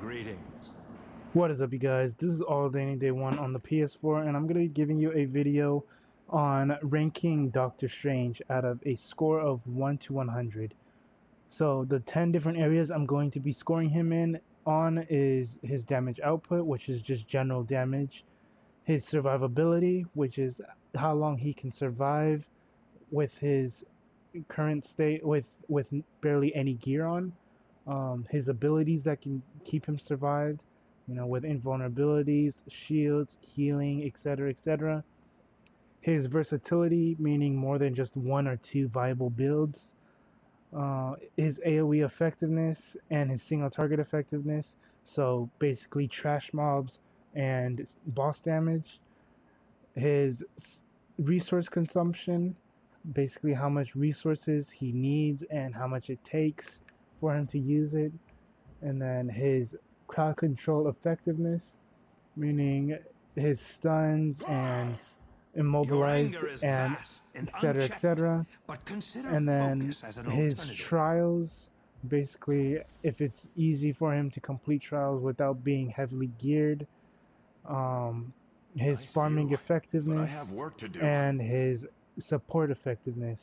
Greetings. What is up, you guys? This is All Day 1 on the PS4, and I'm going to be giving you a video on ranking Dr. Strange out of a score of 1 to 100. So the 10 different areas I'm going to be scoring him in on is his damage output, which is just general damage, his survivability, which is how long he can survive with his current state, with barely any gear on, his abilities that can keep him survived, with invulnerabilities, shields, healing, etc., etc. His versatility, meaning more than just one or two viable builds. His AOE effectiveness and his single target effectiveness. So basically trash mobs and boss damage. His resource consumption, basically how much resources he needs and how much it takes for him to use it. And then his crowd control effectiveness, meaning his stuns and immobilized and etc., etc. And then his trials, basically if it's easy for him to complete trials without being heavily geared. His farming effectiveness and his support effectiveness.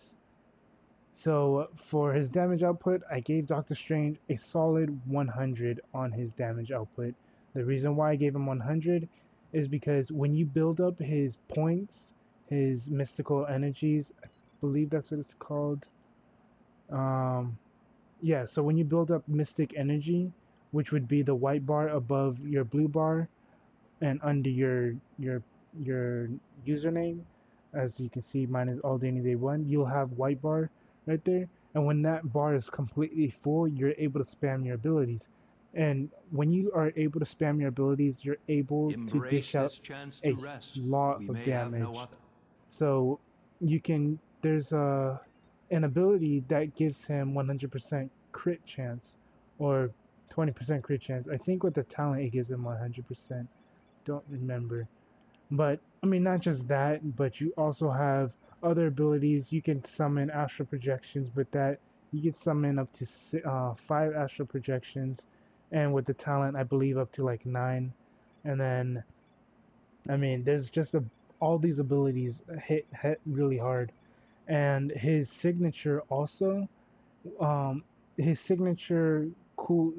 So for his damage output, I gave Dr. Strange a solid 100 on his damage output. The reason why I gave him 100 is because when you build up his points, his mystical energies, I believe that's what it's called. Yeah, so when you build up mystic energy, which would be the white bar above your blue bar and under your username, as you can see, mine is AllDayAnyDay1, you'll have white bar right there, and when that bar is completely full, you're able to spam your abilities. And when you are able to spam your abilities, you're able to dish out a lot of damage. So you can, there's an ability that gives him 100% crit chance, or 20% crit chance. I think with the talent it gives him 100%. Don't remember. But I mean, not just that, but you also have other abilities. You can summon astral projections with that. You can summon up to 5 astral projections, and with the talent, I believe up to like 9. And then, I mean, there's just all these abilities hit really hard. And his signature also, his signature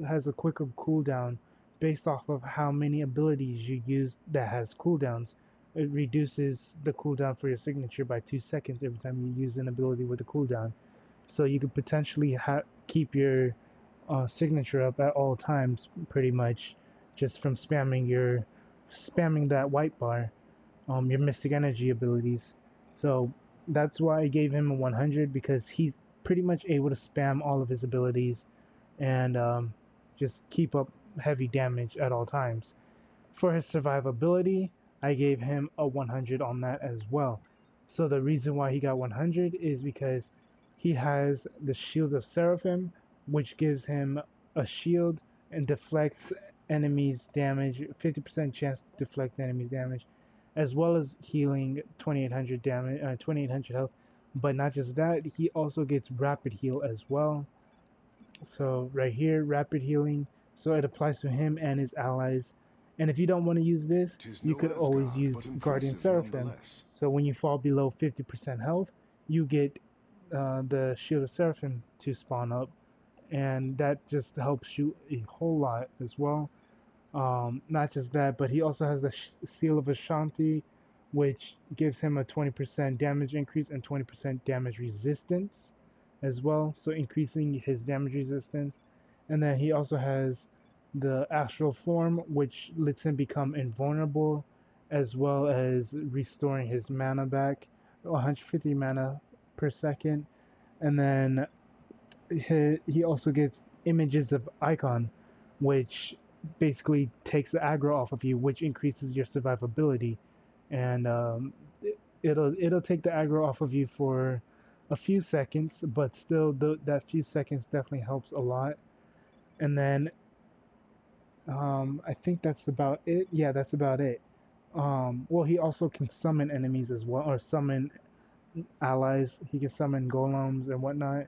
has a quicker cooldown based off of how many abilities you use that has cooldowns. It reduces the cooldown for your signature by 2 seconds every time you use an ability with a cooldown. So you could potentially keep your signature up at all times, pretty much, just from spamming that white bar, your mystic energy abilities. So that's why I gave him a 100, because he's pretty much able to spam all of his abilities and just keep up heavy damage at all times. For his survivability, I gave him a 100 on that as well. So the reason why he got 100 is because he has the Shield of Seraphim, which gives him a shield and deflects enemies' damage, 50% chance to deflect enemies' damage, as well as healing 2800 damage, 2800 health. But not just that, he also gets rapid heal as well. So right here, rapid healing. So it applies to him and his allies. And if you don't want to use this, you could always use Guardian Seraphim. So when you fall below 50% health, you get the Shield of Seraphim to spawn up. And that just helps you a whole lot as well. Not just that, but he also has the Seal of Ashanti, which gives him a 20% damage increase and 20% damage resistance as well. So increasing his damage resistance. And then he also has the Astral Form, which lets him become invulnerable, as well as restoring his mana back, 150 mana per second. And then he also gets Images of Icon, which basically takes the aggro off of you, which increases your survivability. And it'll take the aggro off of you for a few seconds, but still that few seconds definitely helps a lot. And then I think that's about it. Yeah, that's about it. Well, he also can summon enemies as well, or summon allies. He can summon golems and whatnot.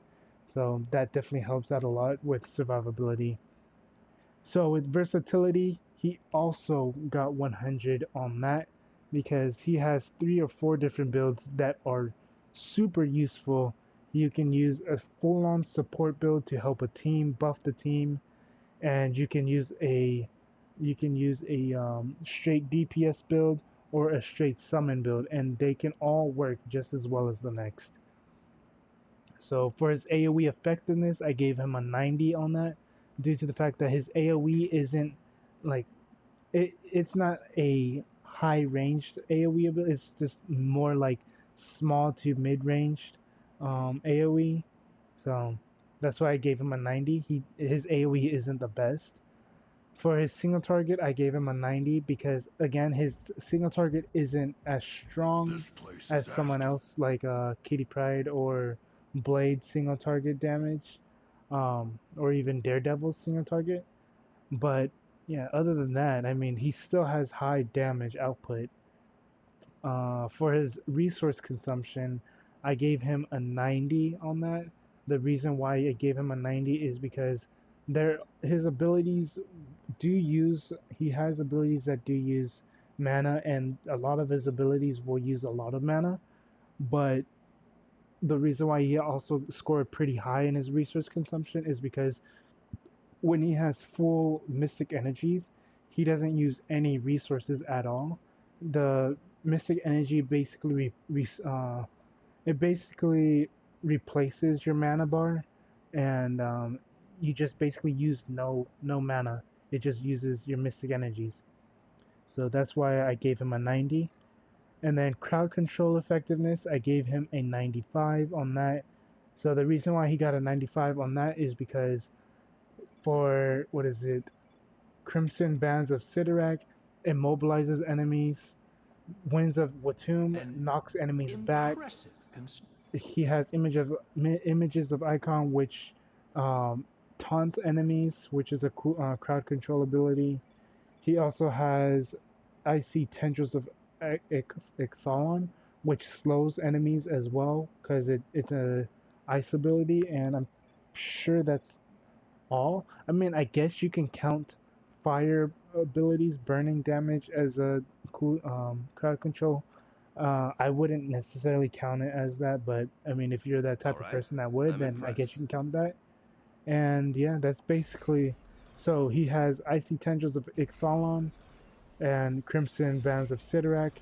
So that definitely helps out a lot with survivability. So with versatility, he also got 100 on that because he has 3 or 4 different builds that are super useful. You can use a full-on support build to help a team, buff the team, and you can use a straight DPS build or a straight summon build, and they can all work just as well as the next. So for his AOE effectiveness, I gave him a 90 on that, due to the fact that his AOE isn't like it's not a high ranged AOE ability. It's just more like small to mid ranged AOE. So that's why I gave him a 90. His AOE isn't the best. For his single target, I gave him a 90 because again, his single target isn't as strong as someone else like Kitty Pryde or Blade single target damage, or even Daredevil's single target. But yeah, other than that, I mean, he still has high damage output. For his resource consumption, I gave him a 90 on that. The reason why I gave him a 90 is because his abilities he has abilities that do use mana, and a lot of his abilities will use a lot of mana. But the reason why he also scored pretty high in his resource consumption is because when he has full mystic energies, he doesn't use any resources at all. The mystic energy basically it basically replaces your mana bar, and you just basically use no mana. It just uses your mystic energies. So that's why I gave him a 90. And then crowd control effectiveness, I gave him a 95 on that. So the reason why he got a 95 on that is because for, what is it, Crimson Bands of Sidorak, immobilizes enemies. Winds of Watum knocks enemies back. He has images of Icon, which taunts enemies, which is a crowd control ability. He also has Icy Tendrils of Icthalon, which slows enemies as well, because it's a ice ability, and I'm sure that's all. I mean, I guess you can count fire abilities, burning damage, as a crowd control. I wouldn't necessarily count it as that, but I mean, if you're that type of person that would, then I guess you can count that. And yeah, that's basically. So he has Icy Tendrils of Icthalon, and Crimson Bands of Sidorak,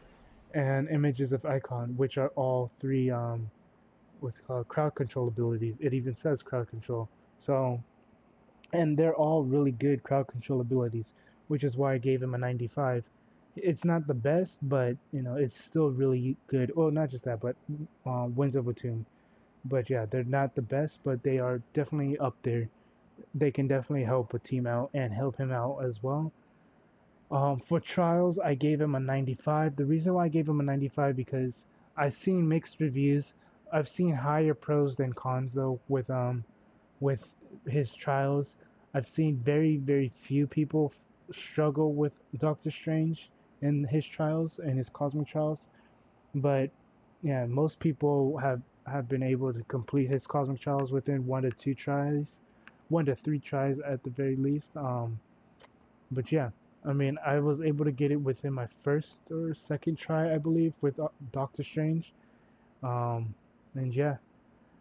and Images of Icon, which are all 3 what's it called, crowd control abilities. It even says crowd control. So, and they're all really good crowd control abilities, which is why I gave him a 95. It's not the best, but it's still really good. Well, not just that, but Winds of Watum. But yeah, they're not the best, but they are definitely up there. They can definitely help a team out and help him out as well. For trials, I gave him a 95. The reason why I gave him a 95 because I've seen mixed reviews. I've seen higher pros than cons though with his trials. I've seen very, very few people struggle with Doctor Strange in his trials and his cosmic trials. But yeah, most people have been able to complete his cosmic trials within 1 to 2 tries, 1 to 3 tries at the very least. But yeah, I mean, I was able to get it within my first or second try, I believe, with Doctor Strange. And yeah,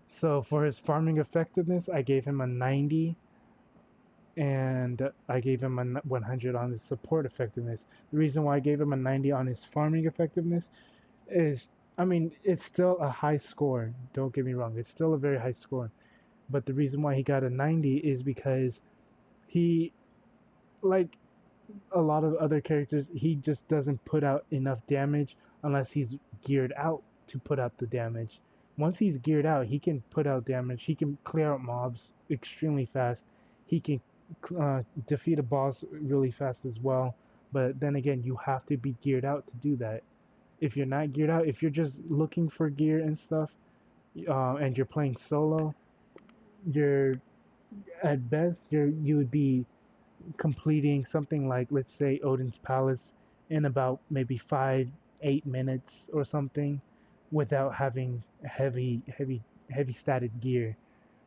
so for his farming effectiveness, I gave him a 90, and I gave him a 100 on his support effectiveness. The reason why I gave him a 90 on his farming effectiveness is, I mean, it's still a high score. Don't get me wrong, it's still a very high score. But the reason why he got a 90 is because he, like a lot of other characters, he just doesn't put out enough damage unless he's geared out to put out the damage. Once he's geared out, he can put out damage. He can clear out mobs extremely fast. He can defeat a boss really fast as well. But then again, you have to be geared out to do that. If you're not geared out, if you're just looking for gear and stuff, and you're playing solo, you're at best you would be completing something like, let's say, Odin's Palace in about maybe 5-8 minutes or something, without having heavy statted gear.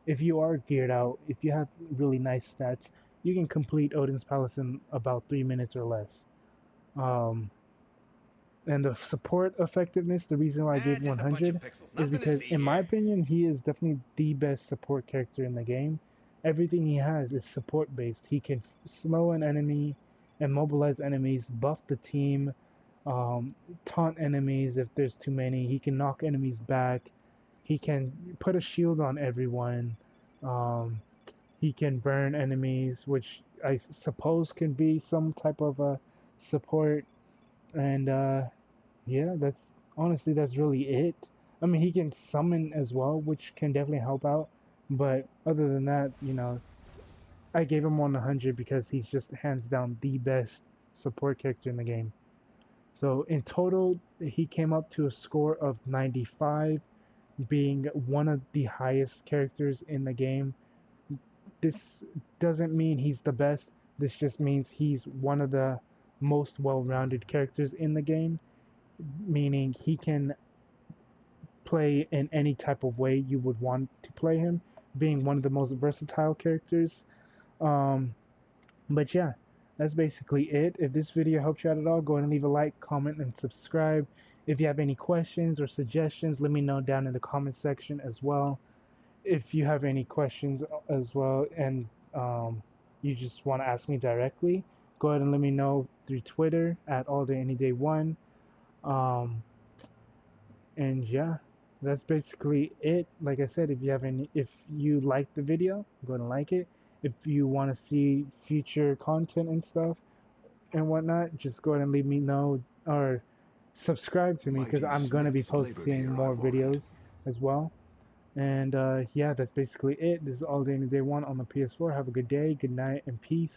If you are geared out, if you have really nice stats, you can complete Odin's Palace in about 3 minutes or less. And the support effectiveness, the reason why I gave 100 is because, in my opinion, he is definitely the best support character in the game. Everything he has is support based. He can slow an enemy, immobilize enemies, buff the team, taunt enemies if there's too many. He can knock enemies back. He can put a shield on everyone. He can burn enemies, which I suppose can be some type of a support. And yeah, that's really it. I mean, he can summon as well, which can definitely help out. But other than that, I gave him 100 because he's just hands down the best support character in the game. So in total, he came up to a score of 95, being one of the highest characters in the game. This doesn't mean he's the best. This just means he's one of the most well-rounded characters in the game, meaning he can play in any type of way you would want to play him, being one of the most versatile characters. But yeah, that's basically it. If this video helped you out at all, go ahead and leave a like, comment, and subscribe. If you have any questions or suggestions, let me know down in the comment section as well. If you have any questions as well, and you just want to ask me directly, go ahead and let me know through Twitter at alldayanyday1. And yeah, that's basically it. Like I said, if you like the video, go ahead and like it. If you want to see future content and stuff and whatnot, just go ahead and leave me know or subscribe to me, because I'm going to be posting more videos as well. And yeah, that's basically it. This is All Day Any Day 1 on the PS4. Have a good day, good night, and peace.